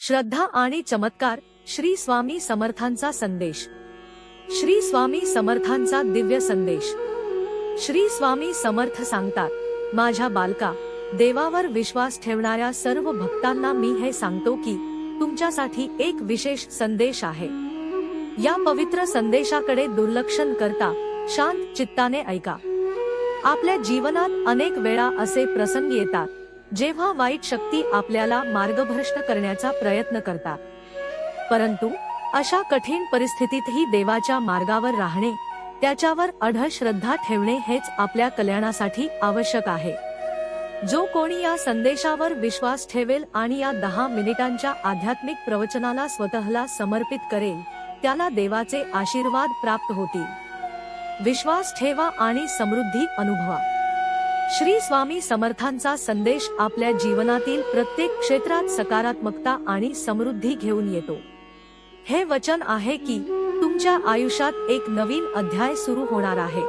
श्रद्धा आणि चमत्कार. श्री स्वामी समर्थांचा संदेश. श्री स्वामी समर्थांचा दिव्य संदेश. श्री स्वामी समर्थ सांगतात, माझ्या बालका, देवावर विश्वास ठेवणाऱ्या सर्व भक्तांना मी हे सांगतो की तुमच्यासाठी एक विशेष संदेश आहे. या पवित्र संदेशाकडे दुर्लक्ष न करता शांत चित्ताने ऐका. आपल्या जीवनात अनेक वेळा असे प्रसंग येतात जेव्हा वाईट शक्ती आपल्याला मार्गभ्रष्ट करण्याचा प्रयत्न करतात. परंतु अशा कठीण परिस्थितीतही देवाच्या मार्गावर राहणे, त्याच्यावर अढळ श्रद्धा ठेवणे हेच आपल्या कल्याणासाठी आवश्यक आहे. जो कोणी या संदेशावर विश्वास ठेवेल आणि या 10 मिनिटांच्या आध्यात्मिक प्रवचनाला स्वतःला समर्पित करेल, त्याला देवाचे आशीर्वाद प्राप्त होतील. विश्वास ठेवा आणि समृद्धी अनुभवा. श्री स्वामी समर्थांचा संदेश आपल्या जीवनातील प्रत्येक क्षेत्रात सकारात्मकता आणि समृद्धी घेऊन येतो. हे वचन आहे की तुमच्या आयुष्यात एक नवीन अध्याय सुरू होणार आहे.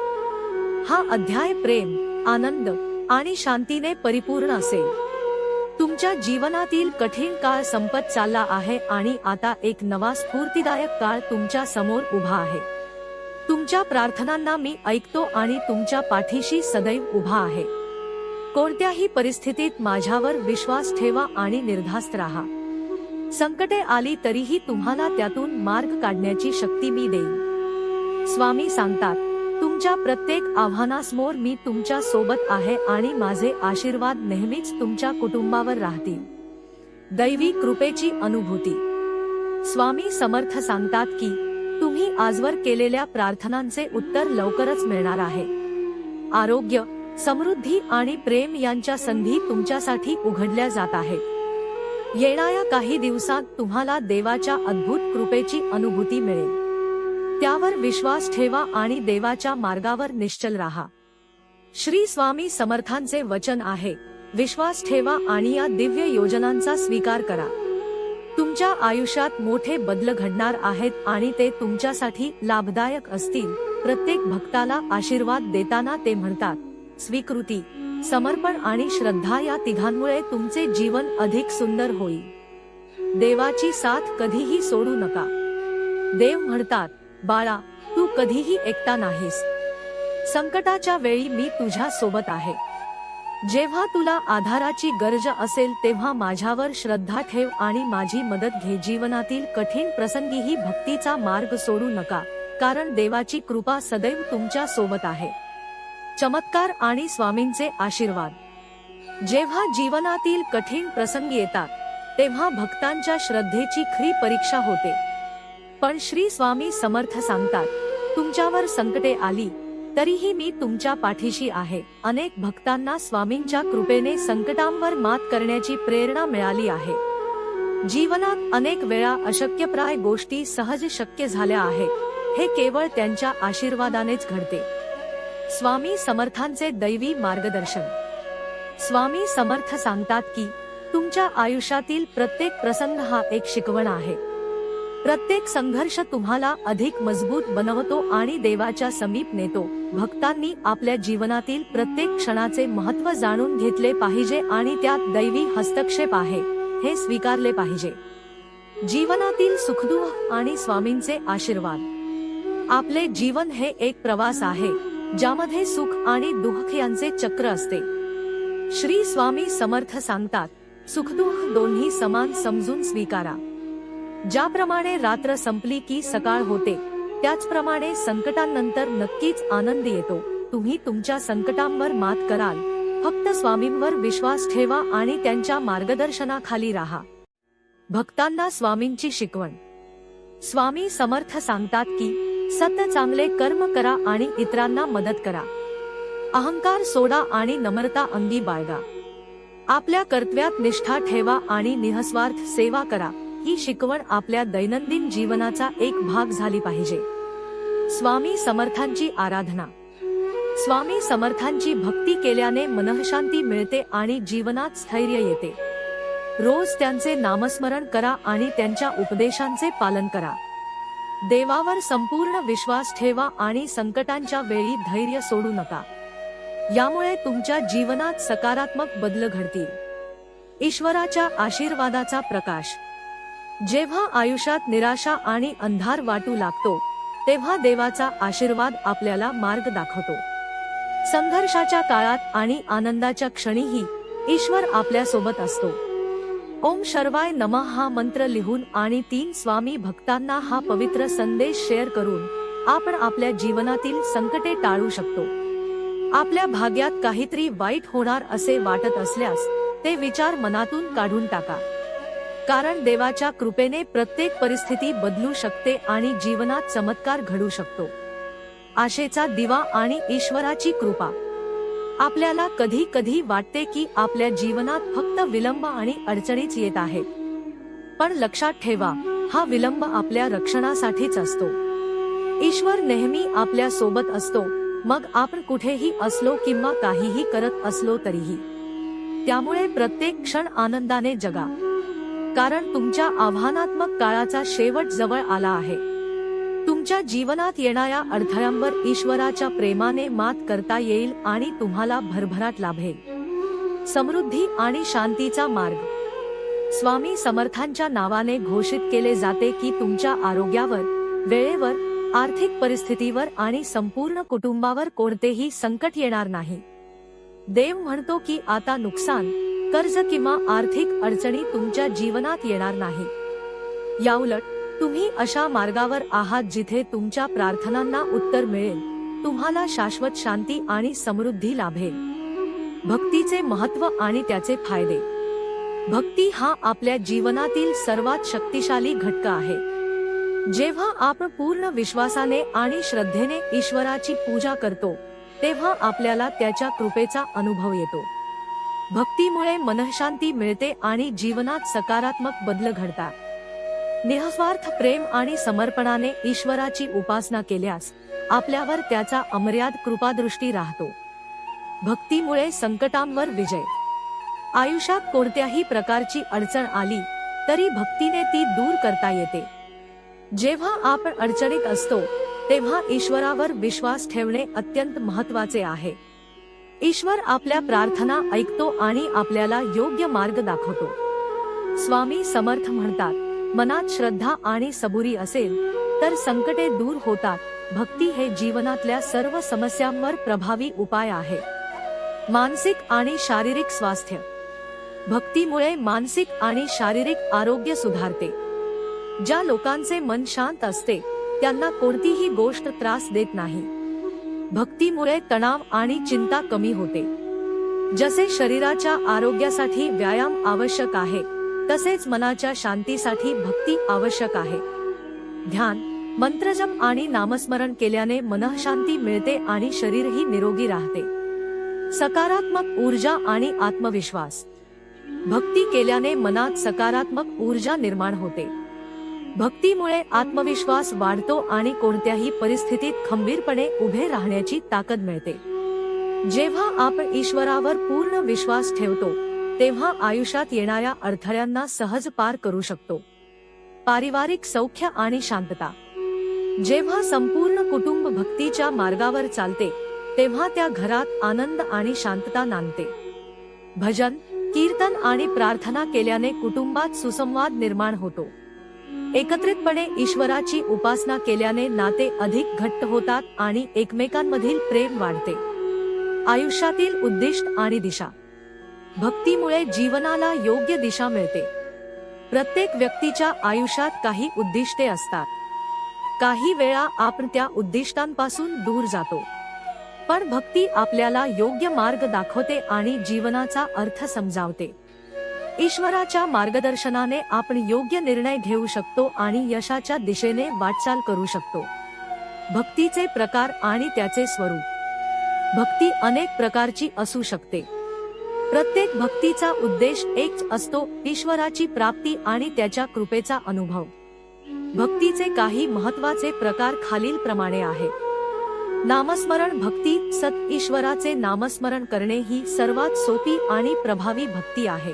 हा अध्याय प्रेम, आनंद आणि शांतीने परिपूर्ण असेल. तुमच्या जीवनातील कठीण काळ संपत चालला आहे आणि आता एक नवा स्फूर्तिदायक काळ तुमच्या समोर उभा आहे. तुमच्या प्रार्थनांना मी ऐकतो आणि तुमच्या पाठीशी सदैव उभा आहे. कोणत्याही परिस्थितीत माझ्यावर विश्वास ठेवा आणि निर्धास्त राहा. संकटे आली तरीही तुम्हाला त्यातून मार्ग काढण्याची शक्ती मी देईन. स्वामी सांगतात, तुमच्या प्रत्येक आव्हानासमोर मी तुमच्या सोबत आहे आणि माझे आशीर्वाद नेहमीच तुमच्या कुटुंबावर राहतील. दैवी कृपेची अनुभूती. स्वामी समर्थ सांगतात की तुम्ही आजवर केलेल्या प्रार्थनांचे उत्तर लवकरच मिळणार आहे. आरोग्य, समृद्धी आणि प्रेम यांच्या संधी तुमच्यासाठी उघडल्या जात आहेत. येणाऱ्या काही दिवसात तुम्हाला देवाच्या अद्भुत कृपेची अनुभूती मिळेल. त्यावर विश्वास ठेवा आणि देवाच्या मार्गावर निश्चल राहा. श्री स्वामी समर्थांचे वचन आहे, विश्वास ठेवा आणि या दिव्य योजनांचा स्वीकार करा. तुमच्या आयुष्यात मोठे बदल घडणार आहेत आणि ते तुमच्यासाठी लाभदायक असतील. प्रत्येक भक्ताला आशीर्वाद देताना ते म्हणतात, स्वीकृती, समर्पण आणि श्रद्धा या तिघांमुळे तुमचे जीवन अधिक सुंदर होईल. देवाची साथ कधीही सोडू नका. देव म्हणतात, बाळा, तू कधीही एकटा नाहीस. संकटाच्या वेळी मी तुझ्या सोबत आहे. जेव्हा तुला आधाराची गरज असेल तेव्हा माझ्यावर श्रद्धा ठेव आणि माझी मदत घे. जीवनातील कठीण प्रसंगीही भक्तीचा मार्ग सोडू नका, कारण देवाची कृपा सदैव तुमच्या सोबत आहे. चमत्कार आणि स्वामींचे आशीर्वाद. जेव्हा जीवनातील कठीण प्रसंग येतात तेव्हा भक्तांच्या श्रद्धेची खरी परीक्षा होते. पण श्री स्वामी समर्थ सांगतात, तुमच्यावर संकटे आली तरीही मी तुमच्या पाठीशी आहे. अनेक भक्तांना स्वामींच्या कृपेने संकटांवर मात करण्याची प्रेरणा मिळाली आहे. जीवनात अनेक वेळा अशक्यप्राय गोष्टी सहज शक्य झाल्या आहेत. हे केवळ त्यांच्या आशीर्वादानेच घडते. स्वामी समर्थांचे दैवी मार्गदर्शन. स्वामी समर्थ सांगतात की तुमच्या आयुष्यातील प्रत्येक प्रसंग हा एक शिकवण आहे. प्रत्येक संघर्ष तुम्हाला अधिक मजबूत बनवतो आणि देवाच्या समीप नेतो. भक्तांनी आपल्या जीवनातील प्रत्येक क्षणाचे महत्त्व जाणून घेतले पाहिजे आणि त्यात दैवी हस्तक्षेप आहे हे स्वीकारले पाहिजे. जीवनातील सुखदुःख आणि स्वामींचे आशीर्वाद. आपले जीवन हे एक प्रवास आहे ज्यामध्ये सुख आणि दुःख यांचे चक्र असते. श्री स्वामी समर्थ सांगतात, सुखदुःख दोन्ही समान समजून स्वीकारा. ज्याप्रमाणे रात्र संपली की सकाळ होते, त्याचप्रमाणे संकटांनंतर नक्कीच आनंद येतो. तुम्ही तुमच्या संकटांवर मात कराल. फक्त स्वामींवर विश्वास ठेवा आणि त्यांच्या मार्गदर्शनाखाली राहा. भक्तांना स्वामींची शिकवण. स्वामी समर्थ सांगतात की चांगले कर्म करा आणि इतरांना मदत करा. अहंकार सोडा आणि नम्रता अंगी बाळगा. आपल्या कर्तव्यात निष्ठा ठेवा आणि निःस्वार्थ सेवा करा. ही शिकवण आपल्या दैनंदिन जीवनाचा एक भाग झाली पाहिजे. स्वामी समर्थांची आराधना. स्वामी समर्थांची भक्ती केल्याने मनःशांती मिळते आणि जीवनात स्थैर्य येते. रोज त्यांचे नामस्मरण करा आणि त्यांच्या उपदेशांचे पालन करा. देवावर संपूर्ण विश्वास ठेवा आणि संकटांच्या वेळी धैर्य सोडू नका. यामुळे तुमच्या जीवनात सकारात्मक बदल घडतील. ईश्वराच्या आशीर्वादाचा प्रकाश. जेव्हा आयुष्यात निराशा आणि अंधार वाटू लागतो तेव्हा देवाचा आशीर्वाद आपल्याला मार्ग दाखवतो. संघर्षाच्या काळात आणि आनंदाच्या क्षणीही ईश्वर आपल्या सोबत असतो. ओम शर्वाय नमः हा मंत्र लिहून आणि 3 स्वामी भक्तांना हा पवित्र संदेश शेअर करून आपण आपल्या जीवनातील संकटे टाळू शकतो. आपल्या भाग्यात काहीतरी वाईट होणार असे वाटत असल्यास ते विचार मनातून काढून टाका. कारण देवाच्या कृपेने प्रत्येक परिस्थिती बदलू शकते आणि जीवनात चमत्कार घडू शकतो. आशेचा दिवा आणि ईश्वराची कृपा. आपल्याला कधी कधी वाटते की आपल्या जीवनात फक्त विलंब आणि अडचणीच येत आहेत. पण लक्षात ठेवा, हा विलंब आपल्या रक्षणासाठीच असतो. ईश्वर नेहमी आपल्या सोबत असतो, मग आपण कुठेही असलो किंवा काहीही करत असलो तरीही. त्यामुळे प्रत्येक क्षण आनंदाने जगा. कारण तुमच्या आव्हानात्मक काळाचा शेवट जवळ आला आहे. तुमच्या जीवनात येणाऱ्या अडथळ्यांवर ईश्वराच्या प्रेमाने मात करता येईल आणि तुम्हाला भरभराट लाभेल. समृद्धी आणि शांतीचा मार्ग. स्वामी समर्थांच्या नावाने घोषित केले जाते की तुमच्या आरोग्यावर, वेळेवर, आर्थिक परिस्थितीवर आणि संपूर्ण कुटुंबावर कोणतेही संकट येणार नाही. देव म्हणतो की आता नुकसान, कर्ज किंवा आर्थिक अडचणी तुमच्या जीवनात येणार नाही. याउलट तुम्ही अशा मार्गावर आहात जिथे तुमच्या प्रार्थनांना उत्तर मिळेल, तुम्हाला शाश्वत शांती आणि समृद्धी लाभेल. भक्तीचे महत्त्व आणि त्याचे फायदे. भक्ती हा आपल्या जीवनातील सर्वात शक्तिशाली घटक आहे. जेव्हा आपण पूर्ण विश्वासाने आणि श्रद्धेने ईश्वराची पूजा करतो तेव्हा आपल्याला त्याच्या कृपेचा अनुभव येतो. भक्तीमुळे मनःशांती मिळते आणि जीवनात सकारात्मक बदल घडतात. निस्वार्थ प्रेम आणि समर्पणाने ईश्वराची उपासना केल्यास आपल्यावर त्याचा अमर्याद कृपादृष्टी राहतो. भक्तीमुळे संकटांवर विजय. आयुष्यात कोणत्याही प्रकारची अडचण आली तरी भक्तीने ती दूर करता येते. जेव्हा आपण अडचणीत असतो तेव्हा ईश्वरावर विश्वास ठेवणे अत्यंत महत्त्वाचे आहे. ईश्वर आपल्या प्रार्थना ऐकतो आणि आपल्याला योग्य मार्ग दाखवतो. स्वामी समर्थ म्हणतात, मनात श्रद्धा आणि सबुरी असेल तर संकटे दूर होतात. भक्ती हे जीवनातल्या सर्व समस्यांवर प्रभावी उपाय आहे. मानसिक आणि शारीरिक स्वास्थ्य. भक्तीमुळे मानसिक आणि शारीरिक आरोग्य सुधारते. ज्या लोकांचे मन शांत असते त्यांना कोणतीही गोष्ट त्रास देत नाही. भक्तीमुळे तणाव आणि चिंता कमी होते. जसे शरीराच्या आरोग्यासाठी व्यायाम आवश्यक आहे तसेच मनाच्या शांतीसाठी भक्ती आवश्यक आहे. ध्यान, मंत्रजप आणि नामस्मरण केल्याने मनःशांती मिळते आणि शरीरही निरोगी राहते. सकारात्मक ऊर्जा आणि आत्मविश्वास. भक्ती केल्याने मनात सकारात्मक ऊर्जा निर्माण होते. भक्तीमुळे आत्मविश्वास वाढतो आणि कोणत्याही परिस्थितीत खंबीरपणे उभे राहण्याची ताकद मिळते. जेव्हा आपण ईश्वरावर पूर्ण विश्वास ठेवतो तेव्हा आयुष्यात येणाऱ्या अडथळ्यांना सहज पार करू शकतो. पारिवारिक सौख्य आणि शांतता. जेव्हा संपूर्ण कुटुंब भक्तीच्या मार्गावर चालते तेव्हा त्या घरात आनंद आणि शांतता नांदते. भजन, कीर्तन आणि प्रार्थना केल्याने कुटुंबात सुसंवाद निर्माण होतो. एकत्रितपणे ईश्वराची उपासना केल्याने नाते अधिक घट्ट होतात आणि एकमेकांमधील प्रेम वाढते. आयुष्यातील उद्दिष्ट आणि दिशा. भक्तीमुळे जीवनाला योग्य दिशा मिळते. प्रत्येक व्यक्तीच्या आयुष्यात काही उद्दिष्टे असतात. काही वेळा आपण त्या उद्दिष्टांपासून दूर जातो, पण भक्ती आपल्याला योग्य मार्ग दाखवते आणि जीवनाचा अर्थ समजावते. ईश्वराच्या मार्गदर्शनाने आपण योग्य निर्णय घेऊ शकतो आणि यशाच्या दिशेने वाटचाल करू शकतो. भक्तीचे प्रकार आणि त्याचे स्वरूप. भक्ती अनेक प्रकारची असू शकते. प्रत्येक भक्तीचा उद्देश एकच असतो, ईश्वराची प्राप्ती आणि त्याच्या कृपेचा अनुभव. भक्तीचे काही महत्त्वाचे प्रकार खालीलप्रमाणे आहेत. नामस्मरण भक्ती. सत ईश्वराचे नामस्मरण करणे ही सर्वात सोपी आणि प्रभावी भक्ती आहे.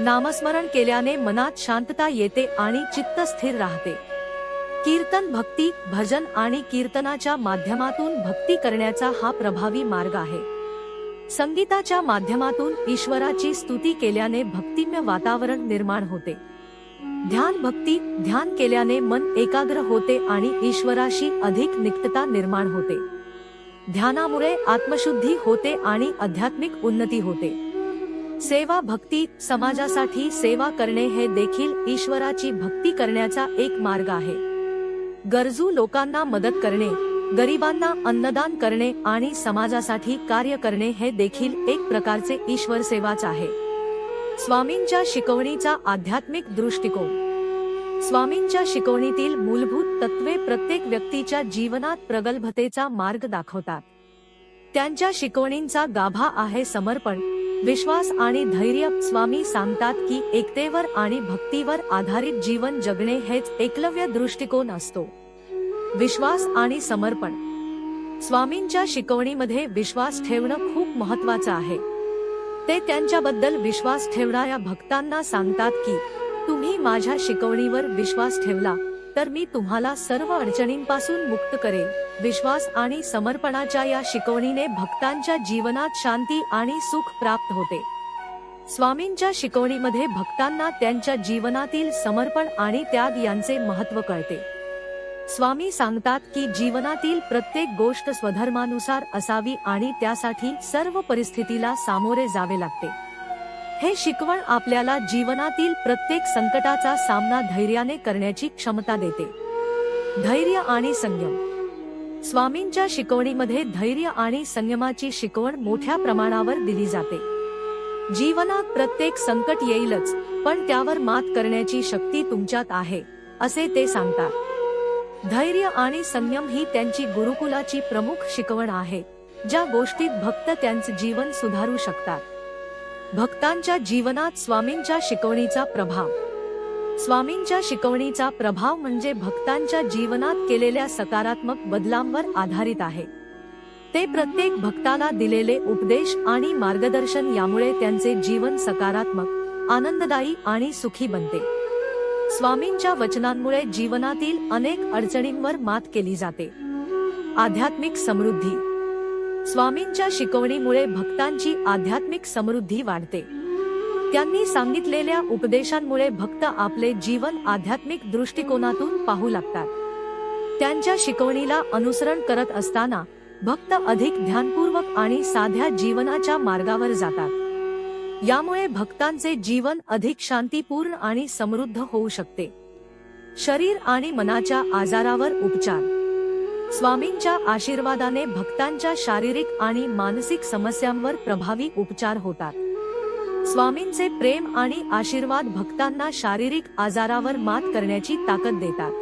नामस्मरण केल्याने मनात शांतता येते आणि चित्त स्थिर राहते. कीर्तन भक्ती. भजन आणि कीर्तनाच्या माध्यमातून भक्ती करण्याचा हा प्रभावी मार्ग आहे. संगीताच्या माध्यमातून ईश्वराची स्तुती केल्याने भक्तिमय वातावरण निर्माण होते. ध्यान केल्याने मन एकाग्र होते आणि ईश्वराशी अधिक निकटता निर्माण होते. ध्यानामुळे आत्मशुद्धी होते आणि आध्यात्मिक उन्नती होते. सेवा भक्ती, समाजासाठी सेवा करणे हे देखील ईश्वराची भक्ती करण्याचा एक मार्ग आहे. गरजू लोकांना मदत करणे, गरिबांना अन्नदान करणे आणि समाजासाठी कार्य करणे हे देखील एक प्रकारचे ईश्वर सेवाच आहे. स्वामींच्या शिकवणीचा आध्यात्मिक दृष्टिकोन. स्वामींच्या शिकवणीतील मूलभूत तत्त्वे प्रत्येक व्यक्तीच्या जीवनात प्रगल्भतेचा मार्ग दाखवतात. त्यांच्या शिकवणींचा गाभा आहे समर्पण, विश्वास आणि धैर्य. स्वामी सांगतात की एकतेवर आणि भक्तीवर आधारित जीवन जगणे हेच एकलव्य दृष्टिकोन असतो. विश्वास आणि समर्पण. स्वामींच्या शिकवणीमध्ये विश्वास ठेवणं खूप महत्त्वाचं आहे. ते त्यांच्याबद्दल विश्वास ठेवणाऱ्या भक्तांना सांगतात की तुम्ही माझ्या शिकवणीवर विश्वास ठेवला तर मी तुम्हाला सर्व अडचणींपासून मुक्त करेन. विश्वास आणि समर्पणाच्या या शिकवणीने भक्तांच्या जीवनात शांती आणि सुख प्राप्त होते. स्वामींच्या शिकवणीमध्ये भक्तांना त्यांच्या जीवनातील समर्पण आणि त्याग यांचे महत्त्व कळते. स्वामी सांगतात की जीवनातील प्रत्येक गोष्ट स्वधर्मानुसार असावी आणि त्यासाठी सर्व परिस्थितीला सामोरे जावे लागते. हे शिकवण आपल्याला जीवनातील प्रत्येक संकटाचा सामना धैर्याने करण्याची क्षमता देते. धैर्य आणि संयम. स्वामींच्या शिकवणीमध्ये धैर्य आणि संयमाची शिकवण मोठ्या प्रमाणावर दिली जाते. जीवनात प्रत्येक संकट येईलच, पण त्यावर मात करण्याची शक्ती तुमच्यात आहे, असे ते सांगतात. धैर्य आणि संयम ही त्यांची गुरुकुलाची प्रमुख शिकवण आहे, ज्या गोष्टीत भक्त त्यांचे जीवन सुधारू शकतात. भक्तांच्या जीवनात स्वामींच्या शिकवणीचा प्रभाव. स्वामींच्या शिकवणीचा प्रभाव म्हणजे भक्तांच्या जीवनात केलेल्या सकारात्मक बदलांवर आधारित आहे. ते प्रत्येक भक्ताला दिलेले उपदेश आणि मार्गदर्शन यामुळे त्यांचे जीवन सकारात्मक, आनंददायी आणि सुखी बनते. स्वामींच्या वचनांमुळे जीवनातील अनेक अडचणींवर मात केली जाते. आध्यात्मिक समृद्धी. स्वामींच्या शिकवणीमुळे भक्तांची आध्यात्मिक समृद्धी वाढते. त्यांनी सांगितलेल्या उपदेशांमुळे भक्त आपले जीवन आध्यात्मिक दृष्टिकोनातून पाहू लागतात. त्यांच्या शिकवणीला अनुसरण करत असताना भक्त अधिक ध्यानपूर्वक आणि साध्या जीवनाच्या मार्गावर जातात. यामुळे भक्तांचे जीवन अधिक शांतीपूर्ण आणि समृद्ध होऊ शकते. शरीर आणि मनाच्या आजारावर उपचार. स्वामींच्या आशीर्वादाने भक्तांच्या शारीरिक आणि मानसिक समस्यांवर प्रभावी उपचार होतात. स्वामींचे प्रेम आणि आशीर्वाद भक्तांना शारीरिक आजारावर मात करण्याची ताकद देतात.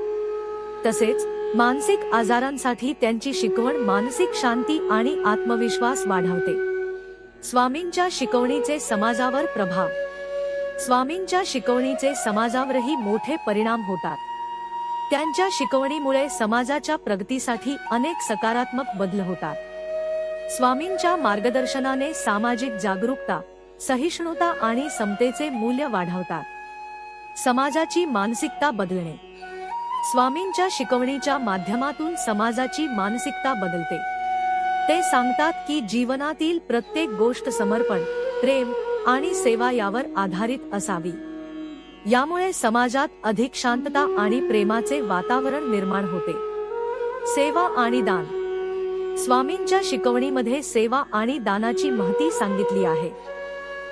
तसेच मानसिक आजारांसाठी त्यांची शिकवण मानसिक शांती आणि आत्मविश्वास वाढवते. स्वामींच्या शिकवणीचे समाजावर प्रभाव. स्वामींच्या शिकवणीचे समाजावरही मोठे परिणाम होतात. त्यांच्या शिकवणीमुळे समाजाच्या प्रगतीसाठी अनेक सकारात्मक बदल होतात. स्वामींच्या मार्गदर्शनाने सामाजिक जागरूकता, सहिष्णुता आणि समतेचे मूल्य वाढवतात. समाजाची मानसिकता बदलणे. स्वामींच्या शिकवणीच्या माध्यमातून समाजाची मानसिकता बदलते. ते सांगतात की जीवनातील प्रत्येक गोष्ट समर्पण, प्रेम आणि सेवा यावर आधारित असावी. यामुळे समाजात अधिक शांतता आणि प्रेमाचे वातावरण निर्माण होते. सेवा आणि दान. स्वामींच्या शिकवणीमध्ये सेवा आणि दानाची महती सांगितली आहे.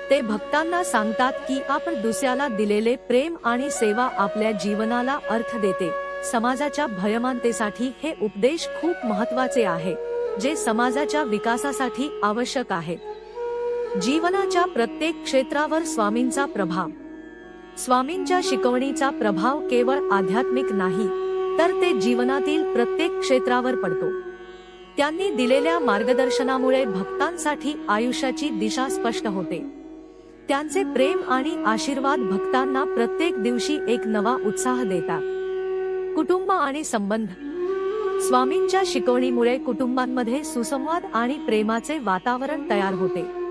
ते भक्तांना सांगतात की आपण दुसऱ्याला दिलेले प्रेम आणि सेवा आपल्या जीवनाला अर्थ देते. समाजाच्या भयमानतेसाठी हे उपदेश खूप महत्त्वाचे आहे, जे समाजाच्या विकासासाठी आवश्यक आहेत. जीवनाच्या प्रत्येक क्षेत्रावर स्वामींचा प्रभाव. स्वामींच्या शिकवणीचा प्रभाव केवळ आध्यात्मिक नाही, तर ते जीवनातील प्रत्येक क्षेत्रावर पडतो. त्यांनी दिलेल्या मार्गदर्शनामुळे भक्तांसाठी आयुष्याची दिशा स्पष्ट होते. त्यांचे प्रेम आणि आशीर्वाद भक्तांना प्रत्येक दिवशी एक नवा उत्साह देतात. कुटुंब आणि संबंध. स्वामींच्या शिकवणीमुळे कुटुंबांमध्ये सुसंवाद आणि प्रेमाचे वातावरण तयार होते.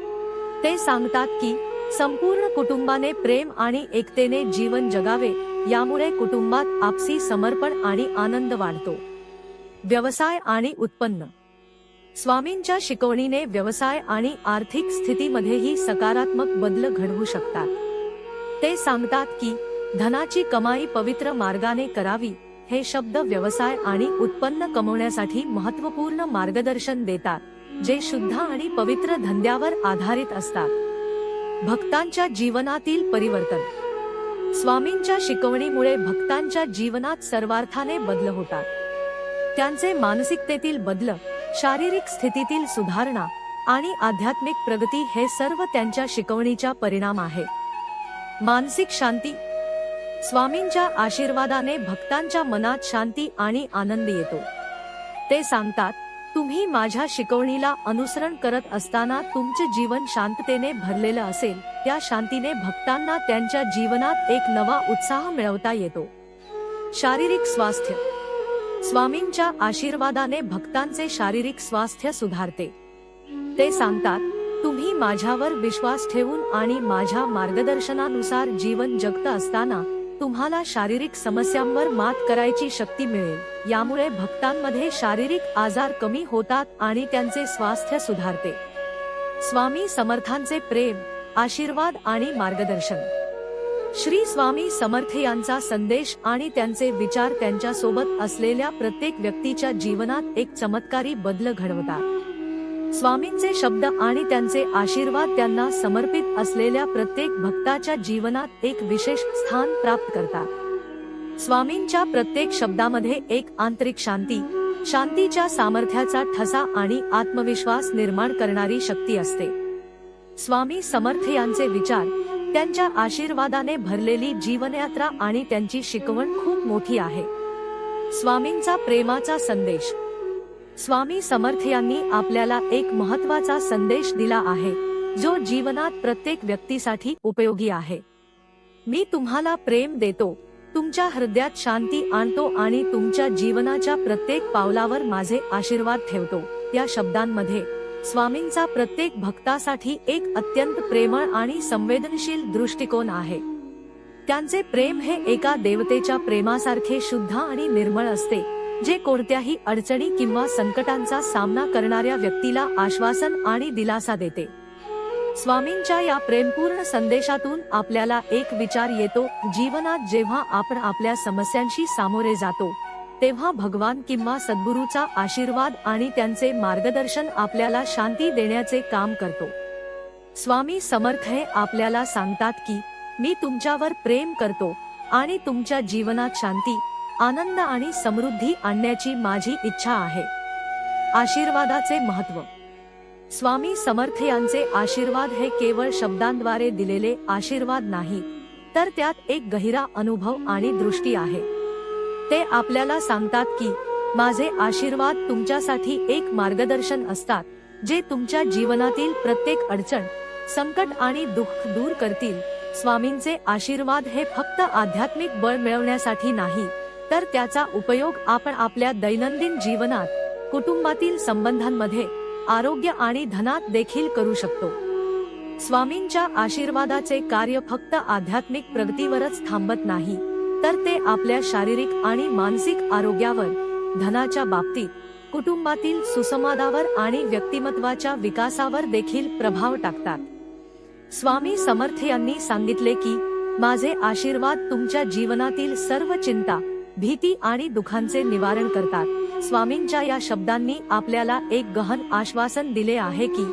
ते सांगतात की संपूर्ण कुटुंबाने प्रेम आणि एकतेने जीवन जगावे, यामुळे कुटुंबात आपसी समर्पण आणि आनंद वाढतो. व्यवसाय आणि उत्पन्न. स्वामींच्या शिकवणीने व्यवसाय आणि आर्थिक स्थितीमध्येही सकारात्मक बदल घडवू शकतात. ते सांगतात की धनाची कमाई पवित्र मार्गाने करावी हे शब्द व्यवसाय आणि उत्पन्न कमवण्यासाठी महत्त्वपूर्ण मार्गदर्शन देतात, जे शुद्ध आणि पवित्र धंद्यावर आधारित असतात। भक्तांच्या जीवनातील परिवर्तन। स्वामींच्या शिकवणीमुळे भक्तांच्या जीवनात सर्वार्थाने बदल होतात। त्यांचे मानसिकतेतील बदल, शारीरिक स्थितीतील सुधारणा आणि आध्यात्मिक प्रगती हे सर्व त्यांच्या शिकवणीचा परिणाम आहे। मानसिक शांती। स्वामींच्या आशीर्वादाने भक्तांच्या मनात शांती आणि आनंद येतो। ते सांगतात, तुम्ही माझ्या शिकवणीला अनुसरण करत असताना तुमचे जीवन शांततेने भरलेले असेल। त्या शांतीने भक्तांना त्यांच्या जीवनात एक नवा उत्साह मिळवता येतो। शारीरिक स्वास्थ्य। स्वामींच्या आशीर्वादाने भक्तांचे शारीरिक स्वास्थ्य सुधारते। ते सांगतात, तुम्ही माझ्यावर विश्वास ठेवून आणि माझ्या मार्गदर्शनानुसार जीवन जगत असताना तुम्हाला शारीरिक समस्यांवर मात करायची शक्ती मिळेल। यामुळे भक्तांमध्ये शारीरिक आजार कमी होतात आणि त्यांचे स्वास्थ्य सुधारते। स्वामी समर्थांचे प्रेम, आशीर्वाद आणि मार्गदर्शन। श्री स्वामी समर्थ यांचा संदेश आणि त्यांचे विचार त्यांच्या सोबत असलेल्या प्रत्येक व्यक्तीच्या जीवनात एक चमत्कारी बदल घडवतात। स्वामींचे शब्द आणि त्यांचे आशीर्वाद त्यांना समर्पित असलेल्या प्रत्येक भक्ताच्या जीवनात एक विशेष स्थान प्राप्त करतात। स्वामींच्या प्रत्येक शब्दामध्ये एक आंतरिक शांती, शांतीच्या सामर्थ्याचा ठसा आणि आत्मविश्वास निर्माण करणारी शक्ती असते। स्वामी समर्थ यांचे विचार, त्यांच्या आशीर्वादाने भरलेली जीवनयात्रा आणि त्यांची शिकवण खूप मोठी आहे। स्वामींचा प्रेमाचा संदेश। स्वामी समर्थ यांनी आपल्याला एक महत्त्वाचा संदेश दिला आहे, जो जीवनात प्रत्येक व्यक्तीसाठी उपयोगी आहे। मी तुम्हाला प्रेम देतो, तुमच्या हृदयात शांती आणतो आणि तुमच्या जीवनाच्या प्रत्येक पावलावर माझे आशीर्वाद ठेवतो। या शब्दांमध्ये स्वामींचा प्रत्येक भक्तासाठी एक अत्यंत प्रेमळ आणि संवेदनशील दृष्टिकोन आहे। त्यांचे प्रेम हे एका देवतेच्या प्रेमासारखे शुद्ध आणि निर्मळ असते, जे कोणत्याही अडचणी किंवा संकटांचा सामना करणाऱ्या व्यक्तीला आश्वासन आणि दिलासा देते। स्वामींच्या या प्रेमपूर्ण संदेशातून आपल्याला एक विचार येतो, जीवनात जेव्हा आपण आपल्या समस्यांशी सामोरे जातो, तेव्हा भगवान किंवा सद्गुरूचा आशीर्वाद आणि त्यांचे मार्गदर्शन आपल्याला शांती देण्याचे काम करतो। स्वामी समर्थ हे आपल्याला सांगतात की मी तुमच्यावर प्रेम करतो आणि तुमच्या जीवनात शांती, आनंद आणि समृद्धी आणण्याची माझी इच्छा आहे। आशीर्वादाचे महत्त्व। स्वामी समर्थ यांचे आशीर्वाद हे केवळ शब्दांद्वारे दिलेले आशीर्वाद नाहीत, तर त्यात एक गहिरा अनुभव आणि दृष्टी आहे। ते आपल्याला सांगतात की माझे आशीर्वाद तुमच्यासाठी एक मार्गदर्शन असतात, जे तुमच्या जीवनातील प्रत्येक अडचण, संकट आणि दुःख दूर करतील। स्वामींचे आशीर्वाद हे फक्त आध्यात्मिक बळ मिळवण्यासाठी नाही, तर त्याचा उपयोग आपण आपल्या दैनंदिन जीवनात, कुटुंबातील संबंधांमध्ये, आरोग्य आणि धनात देखील करू शकतो। स्वामींच्या आशीर्वादाचे कार्य फक्त आध्यात्मिक प्रगतीवरच थांबत नाही, तर ते आपल्या शारीरिक आणि मानसिक आरोग्यावर, धनाच्या बाबतीत, कुटुंबातील सुसंवादावर आणि व्यक्तिमत्वाच्या विकासावर देखील प्रभाव टाकतात। स्वामी समर्थ यांनी सांगितले की माझे आशीर्वाद तुमच्या जीवनातील सर्व चिंता, भीती आणि दुःखांचे निवारण करतात। स्वामींच्या या शब्दांनी आपल्याला एक गहन आश्वासन दिले आहे की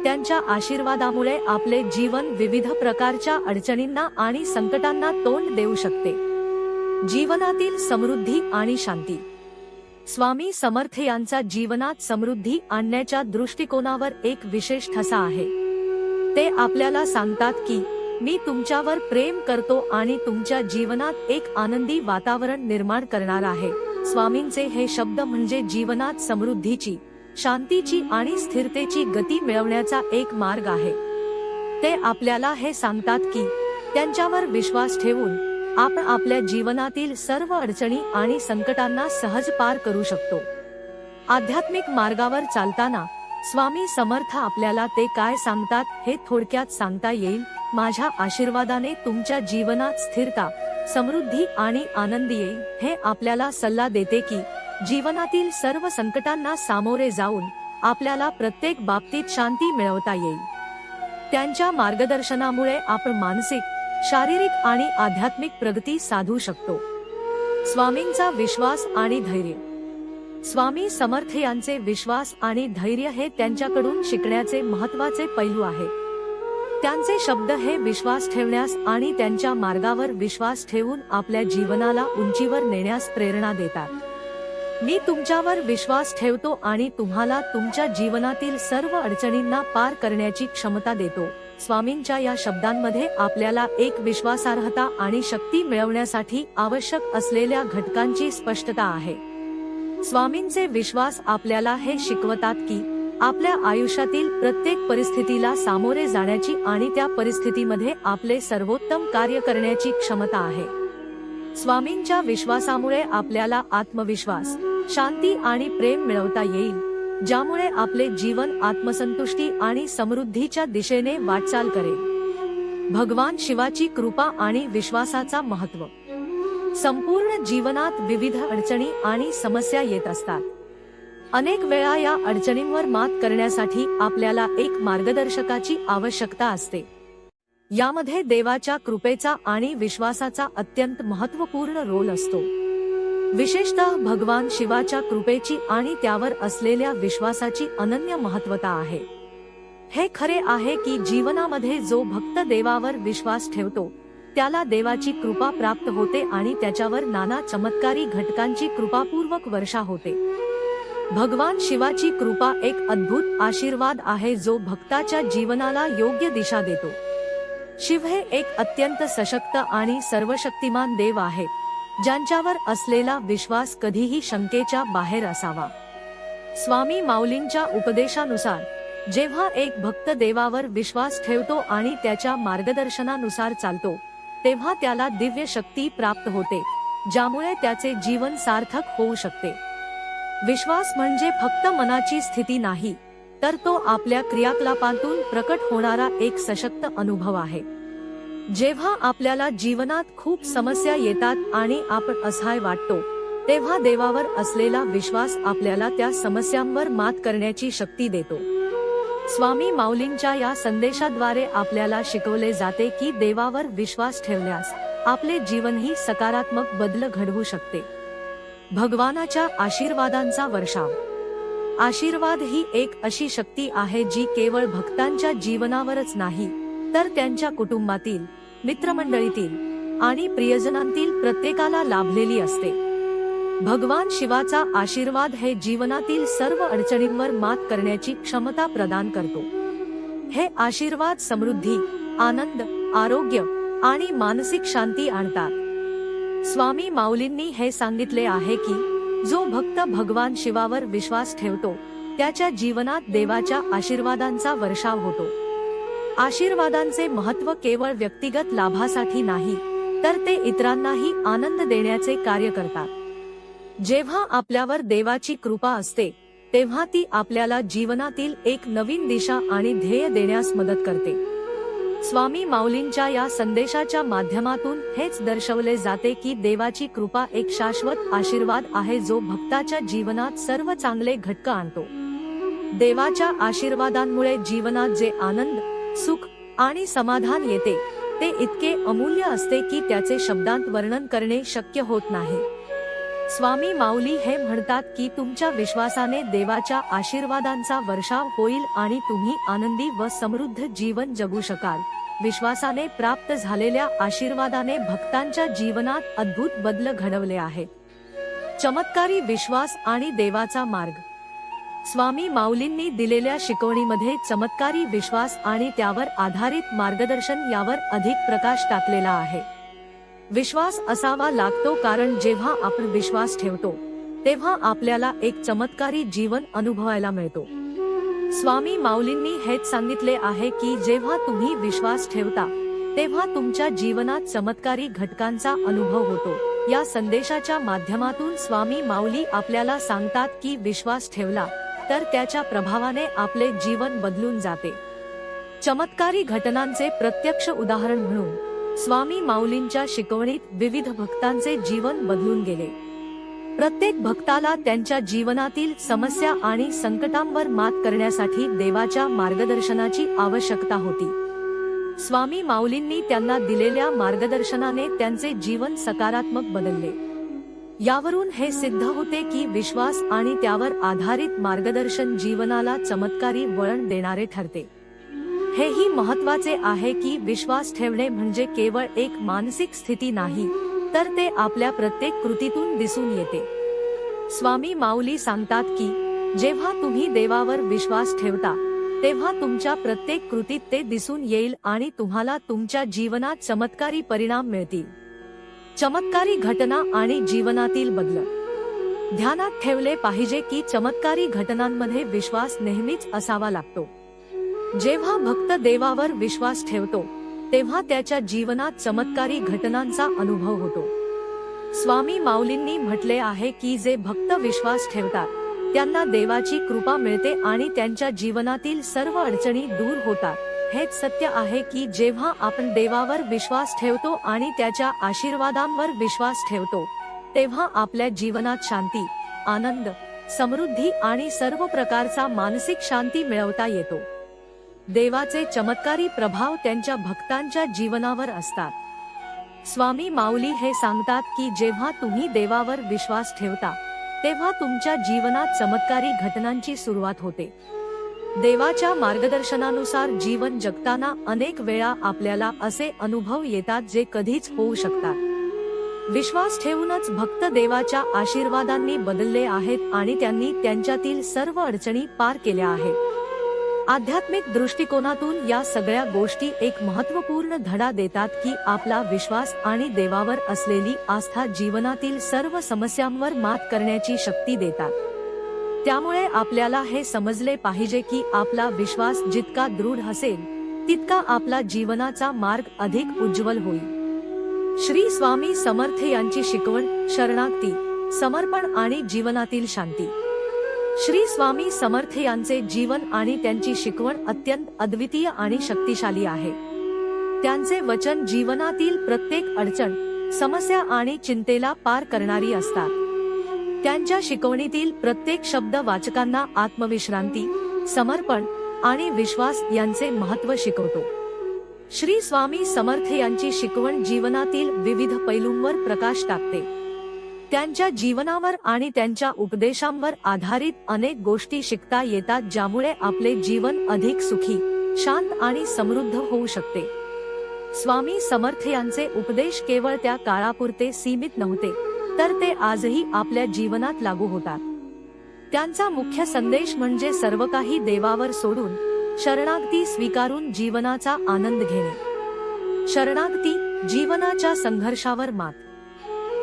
त्यांच्या आशीर्वादामुळे आपले जीवन विविध प्रकारच्या अडचणींना आणि संकटांना तोंड देऊ शकते। जीवनातील समृद्धी आणि शांती। स्वामी समर्थ यांचा जीवनात समृद्धी आणण्याच्या दृष्टिकोनावर एक विशेष ठसा आहे। ते आपल्याला सांगतात की मी तुमच्यावर प्रेम करतो आणि तुमच्या जीवनात एक आनंदी वातावरण निर्माण करणार आहे। स्वामींचे हे शब्द म्हणजे जीवनात समृद्धीची, शांतीची आणि स्थिरतेची गती मिळवण्याचा एक मार्ग आहे। ते आपल्याला हे सांगतात की त्यांच्यावर विश्वास ठेवून आपण आपल्या जीवनातील सर्व अडचणी आणि संकटांना सहज पार करू शकतो। आध्यात्मिक मार्गावर चालताना स्वामी समर्थ आपल्याला ते काय सांगतात हे थोडक्यात सांगता येईल। माझ्या आशीर्वादाने तुमच्या जीवनात स्थिरता, समृद्धी आणि आनंद येईल। हे आपल्याला सल्ला देते की जीवनातील सर्व संकटांना सामोरे जाऊन आपल्याला प्रत्येक बाबतीत शांती मिळवता येईल। त्यांच्या मार्गदर्शनामुळे आपण मानसिक, शारीरिक आणि आध्यात्मिक प्रगती साधू शकतो. स्वामींचा विश्वास आणि धैर्य. स्वामी समर्थ यांचे विश्वास आणि धैर्य हे त्यांच्याकडून शिकण्याचे महत्त्वाचे पैलू आहेत. त्यांचे शब्द हे विश्वास ठेवण्यास आणि त्यांच्या मार्गावर विश्वास ठेवून आपल्या जीवनाला उंचीवर नेण्यास प्रेरणा देतात. मी तुमच्यावर विश्वास ठेवतो आणि तुम्हाला तुमच्या जीवनातील सर्व अडचणींना पार करण्याची क्षमता देतो. स्वामींच्या या शब्दांमध्ये आपल्याला एक विश्वासार्हता आणि शक्ती मिळवण्यासाठी आवश्यक असलेल्या घटकांची स्पष्टता आहे. स्वामींचे विश्वास आपल्याला हे शिकवतात की आपल्या आयुष्यातील प्रत्येक परिस्थितीला सामोरे जाण्याची आणि त्या परिस्थितीमध्ये आपले सर्वोत्तम कार्य करण्याची क्षमता आहे. स्वामींच्या विश्वासामुळे आपल्याला आत्मविश्वास, शांती आणि प्रेम मिळवता येईल, ज्यामुळे आपले जीवन आत्मसंतुष्टी आणि समृद्धीच्या दिशेने वाटचाल करेल. भगवान शिवाची कृपा आणि विश्वासाचा महत्त्व. संपूर्ण जीवनात विविध अडचणी आणि समस्या येत असतात. अनेक वेळा या अडचणींवर मात करण्यासाठी आपल्याला एक मार्गदर्शकाची आवश्यकता असते. यामध्ये देवाच्या कृपेचा आणि विश्वासाचा अत्यंत महत्त्वपूर्ण रोल असतो. विशेषतः भगवान शिवाच्या कृपेची आणि त्यावर असलेल्या विश्वासाची अनन्य महत्त्वता आहे. हे खरे आहे की जीवनामध्ये जो भक्त देवावर विश्वास ठेवतो त्याला देवाची कृपा प्राप्त होते आणि त्याच्यावर नाना चमत्कारी घटकांची कृपापूर्वक वर्षा होते. भगवान शिवाची कृपा एक अद्भुत आशीर्वाद आहे जो भक्ताच्या जीवनाला योग्य दिशा देतो. शिव हे एक अत्यंत सशक्त आणि सर्वशक्तिमान देव आहेत, ज्यांच्यावर असलेला विश्वास कधीही शंकेच्या बाहेर असावा. स्वामी माऊलींच्या उपदेशानुसार जेव्हा एक भक्त देवावर विश्वास ठेवतो आणि त्याच्या मार्गदर्शनानुसार चालतो, तेव्हा त्याला दिव्य शक्ती प्राप्त होते, ज्यामुळे त्याचे जीवन सार्थक होऊ शकते. विश्वास म्हणजे फक्त मनाची स्थिती नाही, तर तो आपल्या क्रियाकलापांतून प्रकट होणारा एक सशक्त अनुभव आहे. जेव्हा आपल्याला जीवनात खूप समस्या येतात आणि आपण असहाय वाटतो, तेव्हा देवावर असलेला विश्वास आपल्याला त्या समस्यांवर मात करण्याची शक्ती देतो. स्वामी माऊलींच्या या संदेशाद्वारे आपल्याला शिकवले जाते की देवावर विश्वास ठेवल्यास आपले जीवनही सकारात्मक बदल घडवू शकते. भगवानाच्या आशीर्वादांचा वर्षाव. आशीर्वाद ही एक अशी शक्ती आहे जी केवळ भक्तांच्या जीवनावरच नाही, तर त्यांच्या कुटुंबातील, मित्रमंडळीतील आणि प्रियजनांतील प्रत्येकाला लाभलेली असते. भगवान शिवाचा आशीर्वाद हे जीवनातील सर्व अडचणींवर मात करण्याची क्षमता प्रदान करतो. हे आशीर्वाद समृद्धी, आनंद, आरोग्य आणि मानसिक शांती आणतात. स्वामी माऊलींनी हे सांगितले आहे की जो भक्त भगवान शिवावर विश्वास ठेवतो त्याच्या जीवनात देवाच्या आशीर्वादांचा वर्षाव होतो. आशीर्वादांचे महत्त्व केवळ व्यक्तिगत लाभासाठी नाही, तर ते इतरांनाही आनंद देण्याचे कार्य करतात. जेव्हा आपल्यावर देवाची कृपा असते तेव्हा ती आपल्याला जीवनातील एक नवीन दिशा आणि ध्येय देण्यास मदत करते. स्वामी माऊलींच्या या संदेशाच्या माध्यमातून हेच दर्शवले जाते की देवाची कृपा एक शाश्वत आशीर्वाद आहे जो भक्ताच्या जीवनात सर्व चांगले घटक आणतो. देवाच्या आशीर्वादांमुळे जीवनात जे आनंद, सुख आणि समाधान येते ते इतके अमूल्य असते की त्याचे शब्दांत वर्णन करणे शक्य होत नाही. स्वामी माऊली हे म्हणतात की तुमच्या विश्वासाने देवाच्या आशीर्वादांचा वर्षाव होईल आणि तुम्ही आनंदी व समृद्ध जीवन जगू शकाल. विश्वासाने प्राप्त झालेल्या आशीर्वादाने भक्तांच्या जीवनात अद्भुत बदल घडवले आहेत. चमत्कारी विश्वास आणि देवाचा मार्ग. स्वामी माऊलींनी दिलेल्या शिकवणीमध्ये चमत्कारी विश्वास आणि त्यावर आधारित मार्गदर्शन यावर अधिक प्रकाश टाकलेला आहे. विश्वास असावा लागतो कारण जेव्हा आपण विश्वास ठेवतो तेव्हा आपल्याला एक चमत्कारी जीवन अनुभवायला मिळतो. स्वामी माऊलींनी हेच सांगितले आहे की जेव्हा तुम्ही विश्वास ठेवता तेव्हा तुमच्या जीवनात चमत्कारी घटकांचा अनुभव होतो. या संदेशाच्या माध्यमातून स्वामी माऊली आपल्याला सांगतात की विश्वास ठेवला तर त्याच्या प्रभावाने आपले जीवन बदलून जाते. चमत्कारी घटनांचे प्रत्यक्ष उदाहरण म्हणून स्वामी माऊलींच्या शिकवणीत विविध भक्तांचे जीवन बदलून गेले. प्रत्येक भक्ताला त्यांच्या जीवनातील समस्या आणि संकटांवर मात करण्यासाठी देवाच्या मार्गदर्शनाची आवश्यकता होती. स्वामी माऊलींनी त्यांना दिलेल्या मार्गदर्शनाने त्यांचे जीवन सकारात्मक बदलले। यावरून हे सिद्ध होते की विश्वास आणि त्यावर आधारित मार्गदर्शन जीवनाला चमत्कारी वळण देणारे ठरते। हेही महत्त्वाचे आहे की विश्वास ठेवणे म्हणजे केवळ एक मानसिक स्थिती नाही, तर ते आपल्या प्रत्येक कृतीतून दिसून येते। स्वामी माऊली सांगतात की जेव्हा तुम्ही देवावर विश्वास ठेवता तेव्हा तुमच्या प्रत्येक कृतीत ते दिसून येईल आणि तुम्हाला तुमच्या जीवनात चमत्कारी परिणाम मिळतील। चमत्कारी घटना आणि जीवनातील बदल ध्यानात ठेवले पाहिजे की चमत्कारी घटनांमध्ये विश्वास नेहमीच असावा लागतो। जेव्हा भक्त देवावर विश्वास ठेवतो तेव्हा त्याच्या जीवनात चमत्कारी घटनांचा अनुभव होतो। स्वामी माऊलींनी म्हटले आहे की जे भक्त विश्वास ठेवतात त्यांना देवाची कृपा मिळते आणि त्यांच्या जीवनातील सर्व अडचणी दूर होतात। हेच सत्य आहे की जेव्हा आपण देवावर विश्वास ठेवतो आणि त्याच्या आशीर्वादांवर विश्वास ठेवतो तेव्हा आपल्या जीवनात शांती, आनंद, समृद्धी आणि सर्व प्रकारचा मानसिक शांती मिळवता येतो। देवाचे चमत्कारी प्रभाव त्यांच्या भक्तांच्या जीवनावर असतात। स्वामी माऊली हे सांगतात की जेव्हा तुम्ही देवावर विश्वास ठेवता तेव्हा तुमच्या जीवनात चमत्कारी घटनांची सुरुवात होते। देवाच्या मार्गदर्शनानुसार जीवन जगताना अनेक वेळा आपल्याला असे अनुभव येतात जे कधीच होऊ शकतात। विश्वास ठेवूनच भक्त देवाच्या आशीर्वादांनी बदलले आहेत आणि त्यांनी त्यांच्यातील सर्व अडचणी पार केल्या आहेत। आध्यात्मिक दृष्टिकोनातून या सगळ्या गोष्टी एक महत्त्वपूर्ण धडा देतात की आपला विश्वास आणि देवावर असलेली आस्था जीवनातील सर्व समस्यांवर मात करण्याची शक्ती देतात। त्यामुळे आपल्याला हे समजले पाहिजे की आपला विश्वास जितका दृढ असेल तितका आपला जीवनाचा मार्ग अधिक उज्ज्वल होईल। श्री स्वामी समर्थ यांची शिकवण, शरणागती, समर्पण आणि जीवनातील शांती। श्री स्वामी समर्थ यांचे जीवन आणि त्यांची शिकवण अत्यंत अद्वितीय आणि शक्तिशाली आहे। त्यांचे वचन जीवनातील प्रत्येक अडचण, समस्या आणि चिंतेला पार करणारी असतात। त्यांच्या शिकवणीतील प्रत्येक शब्द वाचकांना आत्मविश्रांती, समर्पण आणि विश्वास यांचे महत्त्व शिकवतो। श्री स्वामी समर्थ यांची शिकवण जीवनातील विविध पैलूंवर प्रकाश टाकते। त्यांच्या जीवनावर आणि त्यांच्या उपदेशांवर आधारित अनेक गोष्टी शिकता येतात ज्यामुळे आपले जीवन अधिक सुखी, शांत आणि समृद्ध होऊ शकते। स्वामी समर्थ यांचे उपदेश केवळ त्या काळापुरते सीमित नव्हते, तर ते आजही आपल्या जीवनात लागू होतात। त्यांचा मुख्य संदेश म्हणजे सर्व काही देवावर सोडून शरणागती स्वीकारून जीवनाचा आनंद घेणे। शरणागती, जीवनाच्या संघर्षावर मात।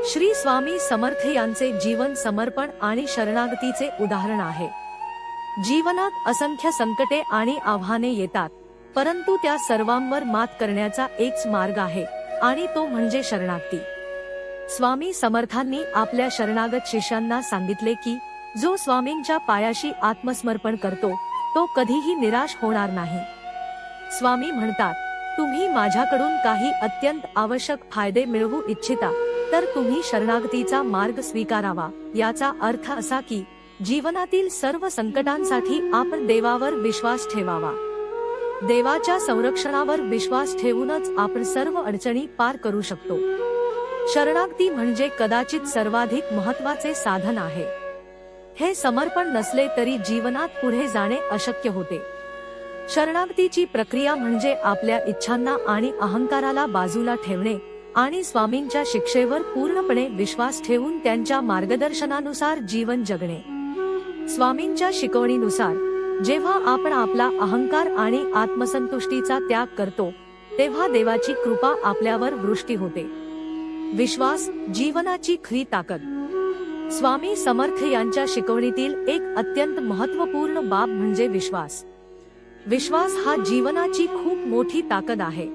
श्री स्वामी समर्थ यांचे जीवन समर्पण आणि शरणागतीचे उदाहरण आहे। जीवनात असंख्य संकटे आणि आव्हाने येतात, परंतु त्या सर्वांवर मात करण्याचा एकच मार्ग आहे आणि तो म्हणजे शरणागती। स्वामी समर्थांनी आपल्या शरणागत शिष्यांना सांगितले की जो स्वामींच्या पायाशी आत्मसमर्पण करतो तो कधीही निराश होणार नाही। स्वामी म्हणतात, तुम्ही माझ्याकडून काही अत्यंत आवश्यक फायदे मिळवू इच्छिता तर तुम्ही शरणागतीचा मार्ग स्वीकारावा। याचा अर्थ असा की जीवनातील सर्व संकटांसाठी आपण देवावर विश्वास ठेवावा। देवाच्या संरक्षणावर विश्वास ठेवूनच आपण सर्व अडचणी पार करू शकतो। शरणागती म्हणजे कदाचित सर्वाधिक महत्त्वाचे साधन आहे। हे समर्पण नसले तरी जीवनात पुढे जाणे अशक्य होते। शरणागतीची प्रक्रिया म्हणजे आपल्या इच्छांना आणि अहंकाराला बाजूला ठेवणे आणि स्वामींच्या शिक्षेवर पूर्णपणे विश्वास ठेवून त्यांच्या मार्गदर्शनानुसार जीवन जगणे। स्वामींच्या शिकवणीनुसार जेव्हा आपण आपला अहंकार आणि आत्मसंतुष्टीचा त्याग करतो तेव्हा देवाची कृपा आपल्यावर वृष्टी होते। विश्वास, जीवनाची खरी ताकद। स्वामी समर्थ यांच्या शिकवणीतील एक अत्यंत महत्त्वपूर्ण बाब म्हणजे विश्वास। विश्वास हा जीवनाची खूप मोठी ताकद आहे।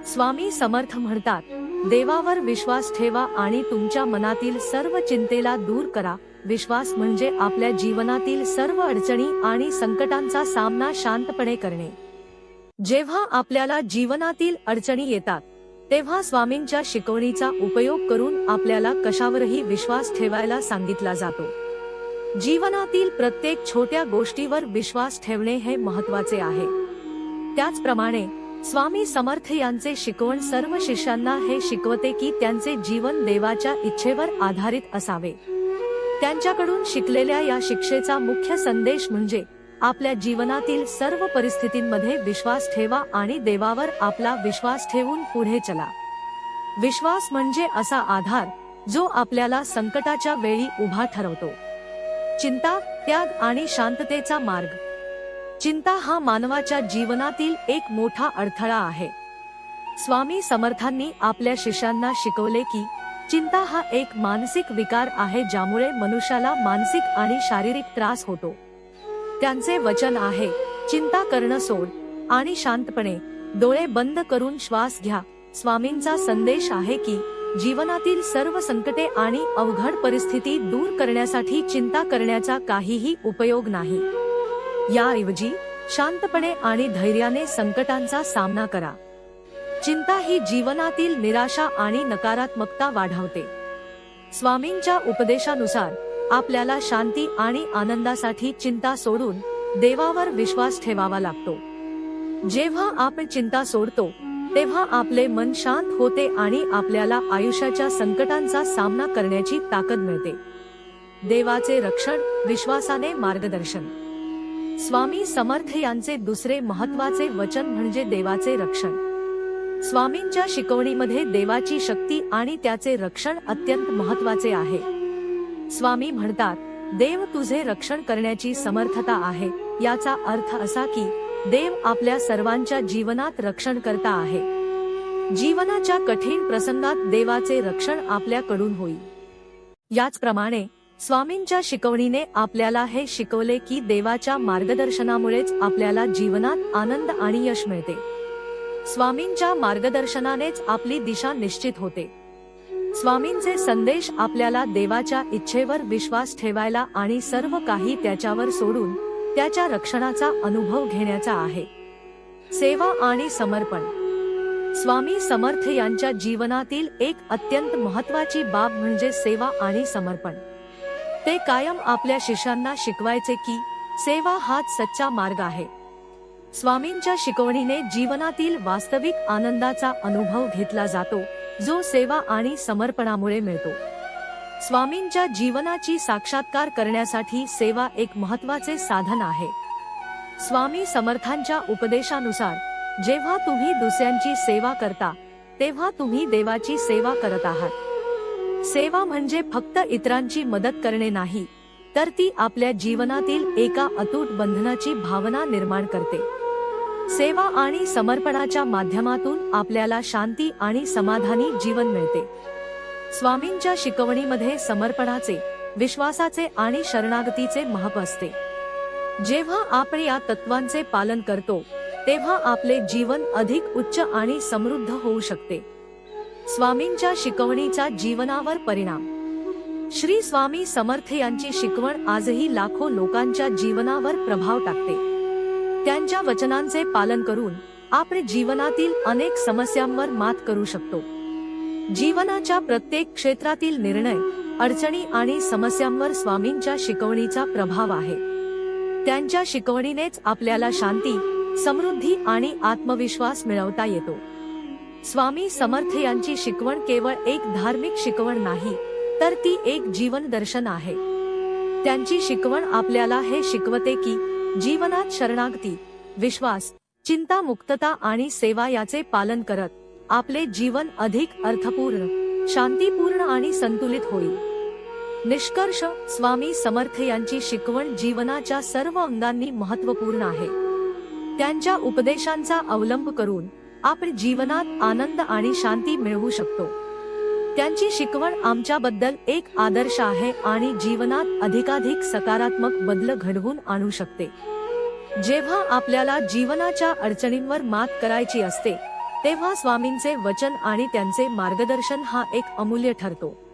स्वामी समर्थ म्हणतात, देवावर विश्वास ठेवा आणि तुमच्या मनातील सर्व चिंतेला दूर करा। विश्वास म्हणजे आपल्या जीवनातील सर्व अडचणी आणि संकटांचा सामना शांतपणे करणे। जेव्हा आपल्याला जीवनातील अडचणी येतात तेव्हा स्वामींच्या शिकवणीचा उपयोग करून आपल्याला कशावरही विश्वास ठेवायला सांगितला जातो। जीवनातील प्रत्येक छोट्या गोष्टीवर विश्वास ठेवणे हे महत्त्वाचे आहे। त्याचप्रमाणे स्वामी समर्थ यांचे शिकवण सर्व शिष्यांना हे शिकवते की त्यांचे जीवन देवाच्या इच्छेवर आधारित असावे. त्यांच्याकडून शिकलेल्या या शिक्षेचा मुख्य संदेश म्हणजे आपल्या जीवनातील सर्व परिस्थितींमध्ये विश्वास ठेवा आणि देवावर आपला विश्वास ठेवून पुढे चला. विश्वास म्हणजे असा आधार जो आपल्याला संकटाच्या वेळी उभा ठरवतो. चिंता, त्याग आणि शांततेचा मार्ग. चिंता हा मानवाच्या जीवनातील एक मोठा अडथळा आहे. स्वामी समर्थांनी आपल्या शिष्यांना शिकवले की चिंता हा एक मानसिक विकार आहे ज्यामुळे मनुष्याला मानसिक आणि शारीरिक त्रास होतो. त्यांचे वचन आहे, चिंता करणं सोड आणि शांतपणे डोळे बंद करून श्वास घ्या. स्वामींचा संदेश आहे की जीवनातील सर्व संकटे आणि अवघड परिस्थिती दूर करण्यासाठी चिंता करण्याचा काहीही उपयोग नाही. याऐवजी शांतपणे आणि धैर्याने संकटांचा सामना करा. चिंता ही जीवनातील निराशा आणि नकारात्मकता वाढवते. स्वामींच्या उपदेशानुसार आपल्याला शांती आणि आनंदासाठी चिंता सोडून देवावर विश्वास ठेवावा लागतो. जेव्हा आपण चिंता सोडतो तेव्हा आपले मन शांत होते आणि आपल्याला आयुष्याच्या संकटांचा सामना करण्याची ताकद मिळते. देवाचे रक्षण, विश्वासाने मार्गदर्शन. स्वामी समर्थ यांचे दुसरे महत्त्वाचे वचन म्हणजे देवाचे रक्षण. स्वामींच्या शिकवणीमध्ये देवाची शक्ती आणि त्याचे रक्षण अत्यंत महत्त्वाचे आहे. स्वामी म्हणतात, देव तुझे रक्षण करण्याची समर्थता आहे. याचा अर्थ असा की देव आपल्या सर्वांच्या जीवनात रक्षण करता आहे. जीवनाच्या कठीण प्रसंगात देवाचे रक्षण आपल्याकडून होईल. याचप्रमाणे स्वामींच्या शिकवणीने आपल्याला हे शिकवले की देवाच्या मार्गदर्शनामुळेच आपल्याला जीवनात आनंद आणि यश मिळते. स्वामींच्या मार्गदर्शनानेच आपली दिशा निश्चित होते. स्वामींचे संदेश आपल्याला देवाच्या इच्छेवर विश्वास ठेवायला आणि सर्व काही त्याच्यावर सोडून त्याच्या रक्षणाचा अनुभव घेण्याचा आहे. सेवा आणि समर्पण. स्वामी समर्थ यांच्या जीवनातील एक अत्यंत महत्त्वाची बाब म्हणजे सेवा आणि समर्पण. ते कायम आपल्या शिष्यांना शिकवायचे की सेवा हाच सच्चा मार्ग आहे. स्वामींच्या शिकवणीने जीवनातील वास्तविक आनंदाचा अनुभव घेतला जातो जो सेवा आणि समर्पणामुळे मिळतो. स्वामींच्या जीवनाची साक्षात्कार करण्यासाठी सेवा एक महत्त्वाचे साधन आहे. स्वामी समर्थांच्या उपदेशानुसार जेव्हा तुम्ही दुसऱ्यांची सेवा करता तेव्हा तुम्ही देवाची सेवा करत आहात. सेवा म्हणजे फक्त इतरांची मदत करणे नाही, तर ती आपल्या जीवनातील एका अतूट बंधनाची भावना निर्माण करते. सेवा आणि समर्पणाच्या माध्यमातून आपल्याला शांती आणि समाधानी जीवन मिळते. स्वामींच्या शिकवणीमध्ये समर्पणाचे, विश्वासाचे आणि शरणागतीचे महत्त्व असते. जेव्हा आपण या तत्वांचे पालन करतो तेव्हा आपले जीवन अधिक उच्च आणि समृद्ध होऊ शकते. स्वामींच्या शिकवणीचा जीवनावर परिणाम. श्री स्वामी समर्थ यांची शिकवण आजही लाखो लोकांच्या जीवनावर प्रभाव टाकते. त्यांच्या वचनांचे पालन करून आपण जीवनातील अनेक समस्यांवर मात करू शकतो. जीवनाच्या प्रत्येक क्षेत्रातील निर्णय, अडचणी आणि समस्यांवर स्वामींच्या शिकवणीचा प्रभाव आहे. त्यांच्या शिकवणीनेच आपल्याला शांती, समृद्धी आणि आत्मविश्वास मिळवता येतो. स्वामी समर्थ यांची शिकवण केवळ एक धार्मिक शिकवण नाही, तर ती एक जीवन दर्शन आहे. त्यांची शिकवण आपल्याला हे शिकवते की जीवनात शरणागती, विश्वास, चिंता मुक्तता आणि सेवा याचे पालन करत आपले जीवन अधिक अर्थपूर्ण, शांतीपूर्ण आणि संतुलित होईल. निष्कर्ष, स्वामी समर्थ यांची शिकवण जीवनाच्या सर्व अंगांनी महत्त्वपूर्ण आहे. त्यांच्या उपदेशांचा अवलंब करून आपण जीवनात आनंद आणि शांती मिळवू शकतो. त्यांची शिकवण आमच्याबद्दल एक आदर्श आहे आणि जीवनात अधिकाधिक सकारात्मक बदल घडवून आणू शकते. जेव्हा आपल्याला जीवनाच्या अडचणींवर मात करायची असते तेव्हा स्वामींचे वचन आणि त्यांचे मार्गदर्शन हा एक अमूल्य ठरतो.